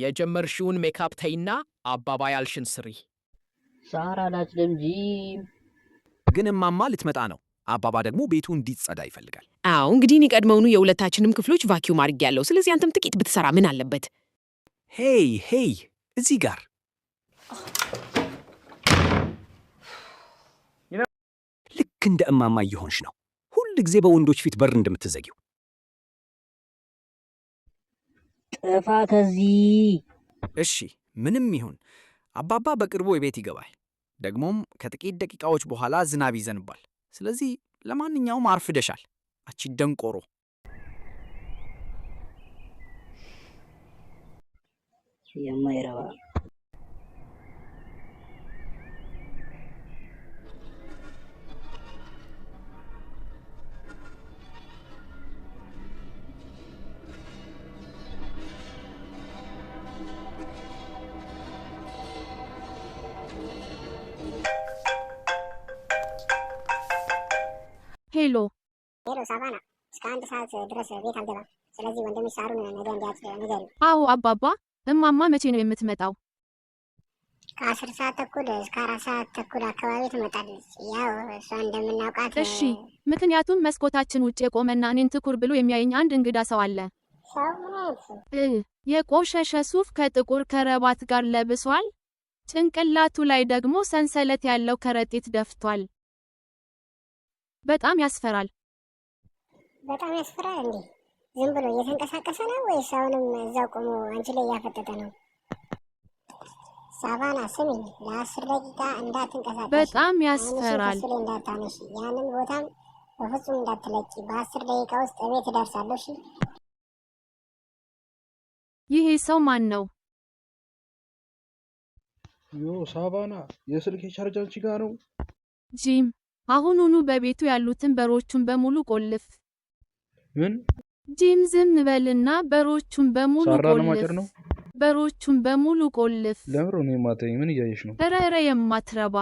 የጀመርሽውን ሜካፕ ተይና አባባ ያልሽን ስሪ። ሳራ ናት እንጂ ግን እማማ ልትመጣ ነው። አባባ ደግሞ ቤቱ እንዲጸዳ ይፈልጋል። አዎ እንግዲህ እኔ ቀድመውኑ የሁለታችንም ክፍሎች ቫኪዩም አድርጌያለሁ። ስለዚህ አንተም ጥቂት ብትሰራ ምን አለበት? ሄይ እዚህ ጋር ልክ እንደ እማማ እየሆንሽ ነው። ሁል ጊዜ በወንዶች ፊት በር እንደምትዘጊው። ጥፋ ከዚህ። እሺ ምንም ይሁን አባባ በቅርቡ የቤት ይገባል። ደግሞም ከጥቂት ደቂቃዎች በኋላ ዝናብ ይዘንባል። ስለዚህ ለማንኛውም አርፍደሻል። አቺ ደንቆሮ። የማይረባ ሄሎ ሳቫና፣ እስከ 1 ሰዓት ድረስ ቤት አልገባም። ስለዚህ ወንድምሽ ሳሩን ነገ እንዲያጭ ንገሪው። አዎ አባባ፣ እማማ መቼ ነው የምትመጣው? ከ10 ሰዓት ተኩል እስከ 4 ሰዓት ተኩል አካባቢ ትመጣለች። ያው እሷ እንደምናውቃት። እሺ፣ ምክንያቱም መስኮታችን ውጭ የቆመና እኔን ትኩር ብሎ የሚያየኝ አንድ እንግዳ ሰው አለ። ሰው ምን አይነት ሰው? የቆሸሸ ሱፍ ከጥቁር ከረባት ጋር ለብሷል። ጭንቅላቱ ላይ ደግሞ ሰንሰለት ያለው ከረጢት ደፍቷል። በጣም ያስፈራል። በጣም ያስፈራል እንዴ? ዝም ብሎ እየተንቀሳቀሰ ነው ወይስ አሁንም እዛው ቆሞ አንቺ ላይ እያፈጠጠ ነው? ሳቫና ስሚኝ፣ ለ10 ደቂቃ እንዳትንቀሳቀሽ። በጣም ያስፈራል። እሱ ላይ እንዳታነሺ፣ ያንን ቦታም በፍጹም እንዳትለቂ። በ10 ደቂቃ ውስጥ እቤት እደርሳለሁ። እሺ? ይሄ ሰው ማን ነው? ሳቫና፣ የስልክ ቻርጅ አንቺ ጋር ነው? ጂም፣ አሁኑኑ በቤቱ ያሉትን በሮቹን በሙሉ ቆልፍ። ምን? ጂም ዝም በልና በሮቹን በሙሉ ቆልፍ። ነው? በሮቹን በሙሉ ቆልፍ። ለምሮ ነው የማታየኝ? ምን እያየሽ ነው? ኧረ የማትረባ።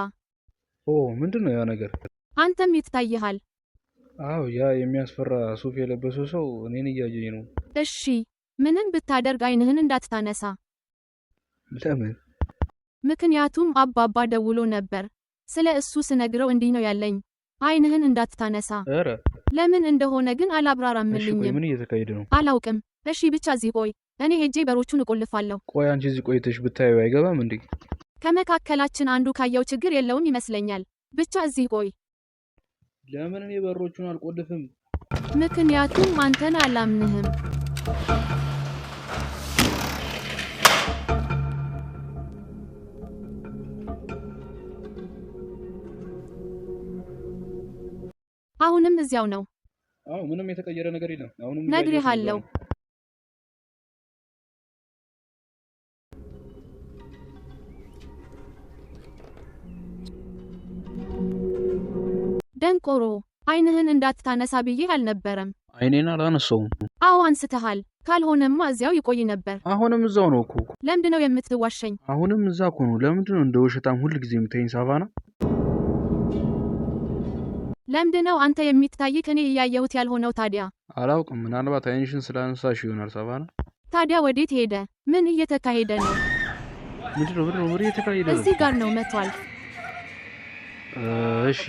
ምንድነው ያ ነገር? አንተም ይታየሃል። አዎ፣ ያ የሚያስፈራ ሱፍ የለበሰው ሰው እኔን እያየኝ ነው። እሺ፣ ምንም ብታደርግ አይንህን እንዳትታነሳ። ለምን? ምክንያቱም አባባ ደውሎ ነበር። ስለ እሱ ስነግረው እንዲህ ነው ያለኝ፣ አይንህን እንዳትታነሳ። ኧረ ለምን እንደሆነ ግን አላብራራምልኝም። ምን እየተካሄደ ነው? አላውቅም። እሺ ብቻ እዚህ ቆይ፣ እኔ ሄጄ በሮቹን እቆልፋለሁ። ቆይ አንቺ እዚህ ቆይተሽ ብታዩ አይገባም እንዴ? ከመካከላችን አንዱ ካየው ችግር የለውም ይመስለኛል። ብቻ እዚህ ቆይ። ለምን እኔ በሮቹን አልቆልፍም? ምክንያቱም አንተን አላምንህም። አሁንም እዚያው ነው። አዎ፣ ምንም የተቀየረ ነገር የለም። አሁንም ነግሬሃለሁ። ደንቆሮ፣ አይንህን እንዳትታነሳ ብዬ አልነበረም? አይኔን አላነሳውም። አዎ አንስተሃል። ካልሆነማ እዚያው ይቆይ ነበር። አሁንም እዛው ነው እኮ። ለምንድነው የምትዋሸኝ? አሁንም እዛ እኮ ነው። ለምንድነው እንደ ውሸታም ሁል ጊዜ የምታይኝ ሳቫና? ለምንድነው አንተ የሚታይህ እኔ እያየሁት ያልሆነው ታዲያ? አላውቅም። ምናልባት አይንሽን ስላነሳሽ ይሆናል ሳቫና። ታዲያ ወዴት ሄደ? ምን እየተካሄደ ነው? ምንድነው እየተካሄደ ነው? እዚህ ጋር ነው መቷል። እሺ፣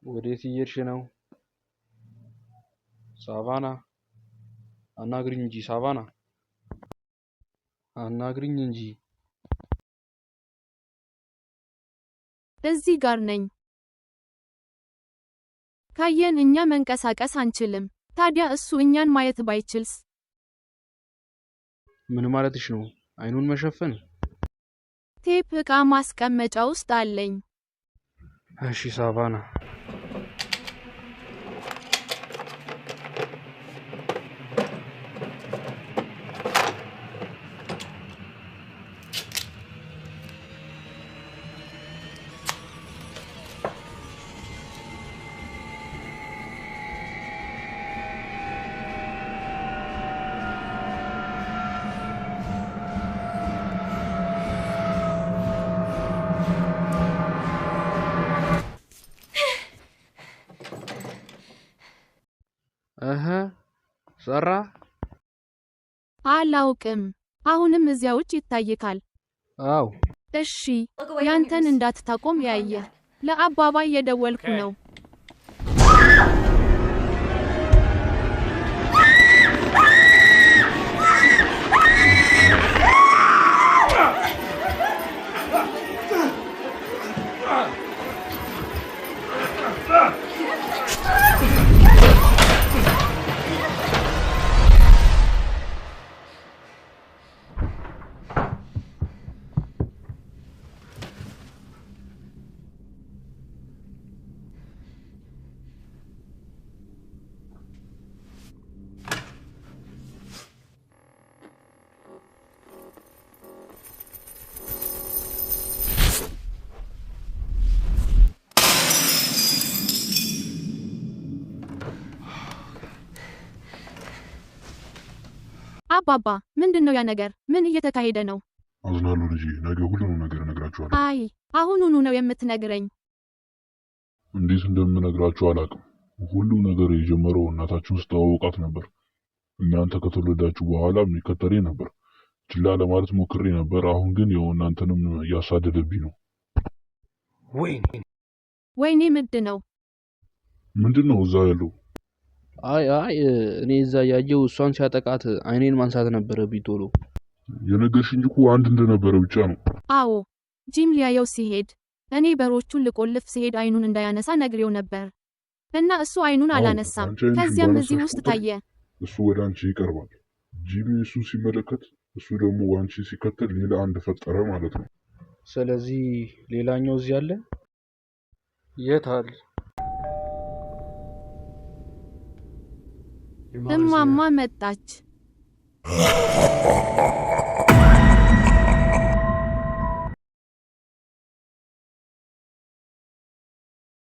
ወዴት እየሄድሽ ነው? ሳቫና፣ አናግሪኝ እንጂ ሳቫና፣ አናግሪኝ እንጂ። እዚህ ጋር ነኝ። ካየን እኛ መንቀሳቀስ አንችልም። ታዲያ እሱ እኛን ማየት ባይችልስ? ምን ማለትሽ ነው? አይኑን መሸፈን? ቴፕ ዕቃ ማስቀመጫ ውስጥ አለኝ። እሺ ሳቫና። ሰራ? አላውቅም። አሁንም እዚያ ውጭ ይታይካል። አዎ እሺ ያንተን እንዳትታቆም ያየ ለአባባ እየደወልኩ ነው። አባባ ምንድነው ያ ነገር? ምን እየተካሄደ ነው? አዝናለሁ ልጄ፣ ነገ ሁሉንም ነገር እነግራችኋለሁ። አይ አሁኑኑ ነው የምትነግረኝ? እንዴት እንደምነግራችሁ አላውቅም። ሁሉም ነገር የጀመረው እናታችሁን ስተዋወቃት ነበር። እናንተ ከተወለዳችሁ በኋላ የሚከተለኝ ነበር። ችላ ለማለት ሞክሬ ነበር። አሁን ግን ያው እናንተንም እያሳደደብኝ ነው። ወይኔ ምንድነው? ምንድነው እዛ ያለው? አይ እኔ እዛ ያየው እሷን ሲያጠቃት አይኔን ማንሳት ነበረብኝ ቶሎ። የነገርሽኝ እኮ አንድ እንደነበረ ብቻ ነው። አዎ ጂም ሊያየው ሲሄድ እኔ በሮቹን ልቆልፍ ሲሄድ አይኑን እንዳያነሳ ነግሬው ነበር እና እሱ አይኑን አላነሳም። ከዚያም እዚህ ውስጥ ታየ። እሱ ወደ አንቺ ይቀርባል። ጂም እሱ ሲመለከት እሱ ደግሞ አንቺ ሲከተል ሌላ አንድ ፈጠረ ማለት ነው። ስለዚህ ሌላኛው እዚህ አለ። የት አለ? እማማ መጣች።